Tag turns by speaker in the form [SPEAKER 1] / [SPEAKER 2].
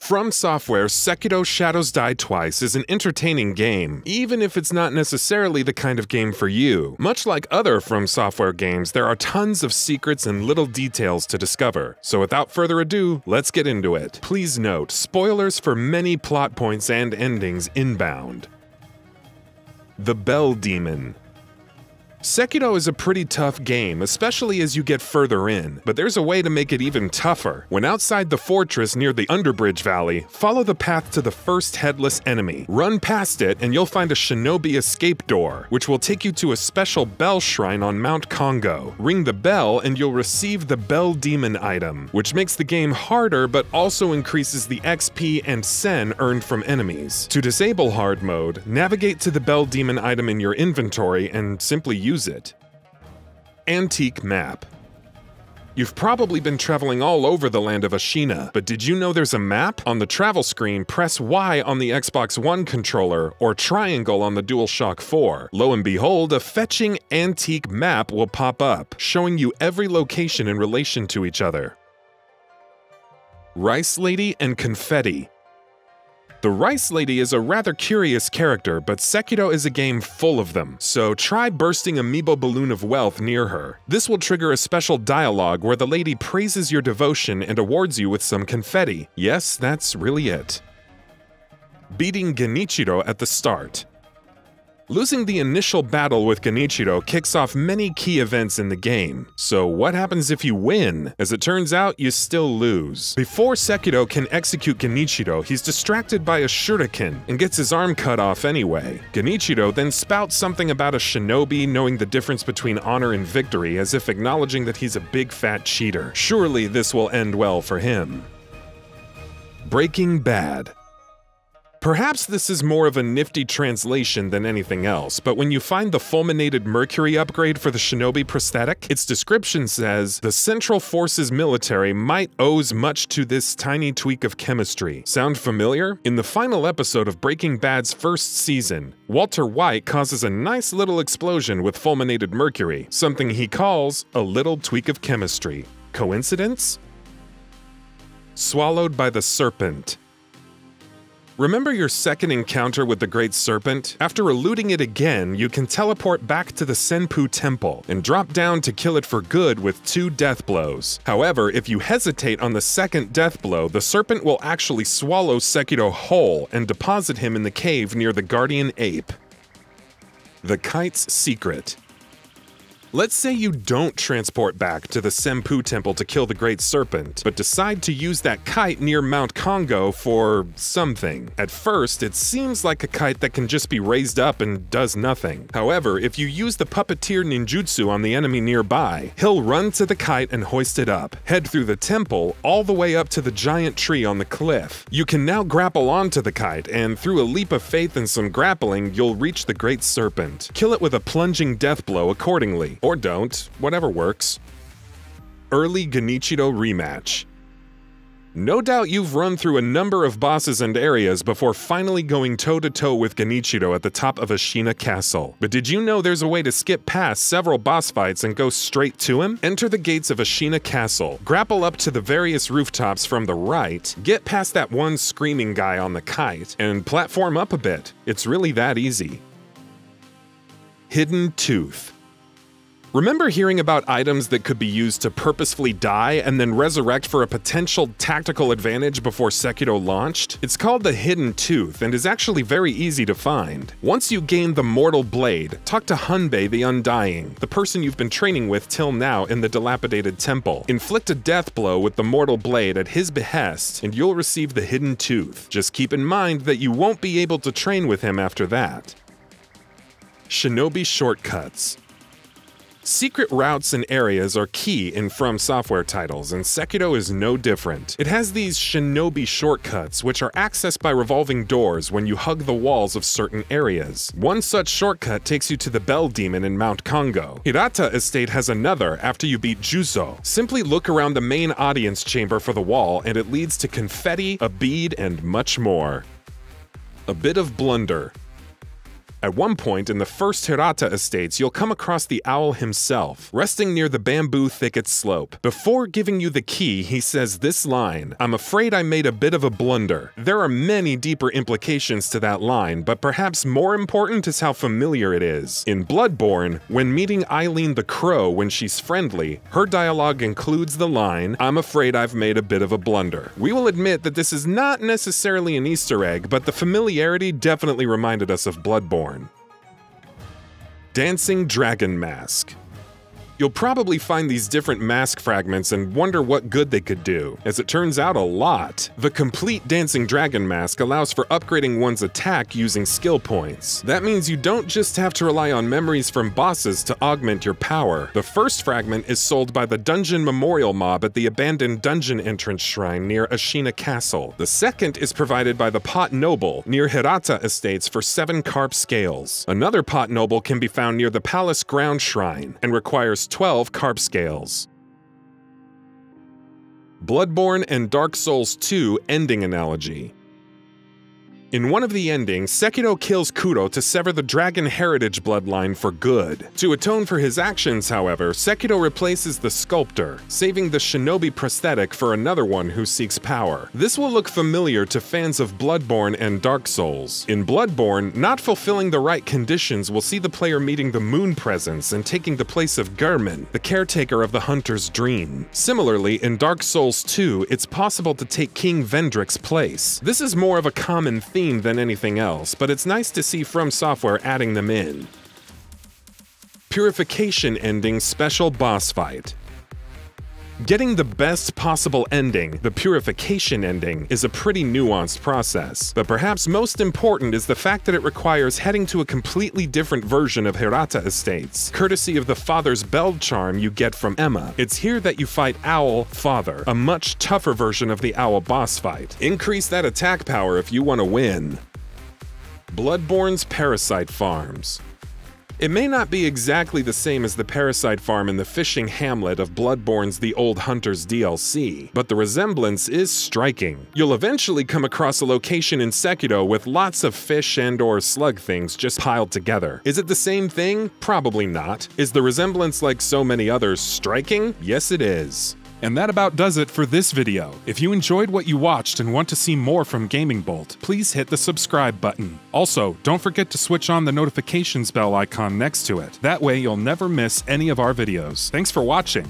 [SPEAKER 1] FromSoftware's Sekiro Shadows Die Twice is an entertaining game, even if it's not necessarily the kind of game for you. Much like other FromSoftware games, there are tons of secrets and little details to discover. So without further ado, let's get into it. Please note, spoilers for many plot points and endings inbound. The Bell Demon. Sekiro is a pretty tough game, especially as you get further in, but there's a way to make it even tougher. When outside the fortress near the Underbridge Valley, follow the path to the first headless enemy. Run past it and you'll find a Shinobi escape door, which will take you to a special bell shrine on Mount Congo. Ring the bell and you'll receive the Bell Demon item, which makes the game harder but also increases the XP and Sen earned from enemies. To disable hard mode, navigate to the Bell Demon item in your inventory and simply use it. Antique map. You've probably been traveling all over the land of Ashina, but did you know there's a map? On the travel screen, press Y on the Xbox One controller or triangle on the DualShock 4. Lo and behold, a fetching antique map will pop up, showing you every location in relation to each other. Rice Lady and Confetti. The Rice Lady is a rather curious character, but Sekiro is a game full of them, so try bursting Amiibo Balloon of Wealth near her. This will trigger a special dialogue where the lady praises your devotion and awards you with some confetti. Yes, that's really it. Beating GENICHIRO at the start. Losing the initial battle with GENICHIRO kicks off many key events in the game. So what happens if you win? As it turns out, you still lose. Before Sekiro can execute GENICHIRO, he's distracted by a shuriken and gets his arm cut off anyway. GENICHIRO then spouts something about a shinobi knowing the difference between honor and victory, as if acknowledging that he's a big fat cheater. Surely this will end well for him. Breaking Bad. Perhaps this is more of a nifty translation than anything else, but when you find the fulminated mercury upgrade for the Shinobi prosthetic, its description says, "The Central Forces military might owes much to this tiny tweak of chemistry." Sound familiar? In the final episode of Breaking Bad's first season, Walter White causes a nice little explosion with fulminated mercury, something he calls a little tweak of chemistry. Coincidence? Swallowed by the Serpent. Remember your second encounter with the Great Serpent? After eluding it again, you can teleport back to the Senpu Temple and drop down to kill it for good with 2 death blows. However, if you hesitate on the second death blow, the serpent will actually swallow Sekiro whole and deposit him in the cave near the Guardian Ape. The KITE'S secret. Let's say you don't transport back to the Senpu Temple to kill the Great Serpent, but decide to use that kite near Mount Congo for something. At first, it seems like a kite that can just be raised up and does nothing. However, if you use the puppeteer ninjutsu on the enemy nearby, he'll run to the kite and hoist it up. Head through the temple all the way up to the giant tree on the cliff. You can now grapple onto the kite, and through a leap of faith and some grappling, you'll reach the Great Serpent. Kill it with a plunging death blow accordingly. Or don't, whatever works. Early GENICHIRO rematch. No doubt you've run through a number of bosses and areas before finally going toe-to-toe with GENICHIRO at the top of Ashina Castle. But did you know there's a way to skip past several boss fights and go straight to him? Enter the gates of Ashina Castle, grapple up to the various rooftops from the right, get past that one screaming guy on the kite, and platform up a bit. It's really that easy. Hidden Tooth. Remember hearing about items that could be used to purposefully die and then resurrect for a potential tactical advantage before Sekiro launched? It's called the Hidden Tooth and is actually very easy to find. Once you gain the Mortal Blade, talk to Hunbei the Undying, the person you've been training with till now in the dilapidated temple. Inflict a death blow with the Mortal Blade at his behest and you'll receive the Hidden Tooth. Just keep in mind that you won't be able to train with him after that. Shinobi shortcuts. Secret routes and areas are key in FromSoftware titles, and Sekiro is no different. It has these Shinobi shortcuts, which are accessed by revolving doors when you hug the walls of certain areas. One such shortcut takes you to the Bell Demon in Mount Congo. Hirata Estate has another after you beat Juzo. Simply look around the main audience chamber for the wall, and it leads to confetti, a bead, and much more. A bit of blunder. At one point in the first Hirata estates, you'll come across the owl himself, resting near the bamboo thicket slope. Before giving you the key, he says this line, "I'm afraid I made a bit of a blunder." There are many deeper implications to that line, but perhaps more important is how familiar it is. In Bloodborne, when meeting Eileen the Crow when she's friendly, her dialogue includes the line, "I'm afraid I've made a bit of a blunder." We will admit that this is not necessarily an Easter egg, but the familiarity definitely reminded us of Bloodborne. Dancing Dragon Mask. You'll probably find these different mask fragments and wonder what good they could do. As it turns out, a lot. The complete Dancing Dragon Mask allows for upgrading one's attack using skill points. That means you don't just have to rely on memories from bosses to augment your power. The first fragment is sold by the Dungeon Memorial mob at the abandoned dungeon entrance shrine near Ashina Castle. The second is provided by the Pot Noble near Hirata Estates for 7 carp scales. Another Pot Noble can be found near the Palace Ground Shrine and requires 12 carp scales. Bloodborne and Dark Souls 2 ending analogy. In one of the endings, Sekiro kills Kuro to sever the Dragon Heritage bloodline for good. To atone for his actions, however, Sekiro replaces the sculptor, saving the Shinobi prosthetic for another one who seeks power. This will look familiar to fans of Bloodborne and Dark Souls. In Bloodborne, not fulfilling the right conditions will see the player meeting the Moon Presence and taking the place of Gehrman, the caretaker of the hunter's dream. Similarly, in Dark Souls 2, it's possible to take King Vendrick's place. This is more of a common theme than anything else, but it's nice to see FromSoftware adding them in. Purification ending special boss fight. Getting the best possible ending, the purification ending, is a pretty nuanced process, but perhaps most important is the fact that it requires heading to a completely different version of Hirata Estates, courtesy of the Father's Bell charm you get from Emma. It's here that you fight Owl Father, a much tougher version of the Owl boss fight. Increase that attack power if you want to win. Bloodborne's Parasite Farms. It may not be exactly the same as the Parasite Farm in the fishing hamlet of Bloodborne's The Old Hunters DLC, but the resemblance is striking. You'll eventually come across a location in Sekiro with lots of fish and/or slug things just piled together. Is it the same thing? Probably not. Is the resemblance, like so many others, striking? Yes, it is. And that about does it for this video. If you enjoyed what you watched and want to see more from GamingBolt, please hit the subscribe button. Also, don't forget to switch on the notifications bell icon next to it. That way you'll never miss any of our videos. Thanks for watching.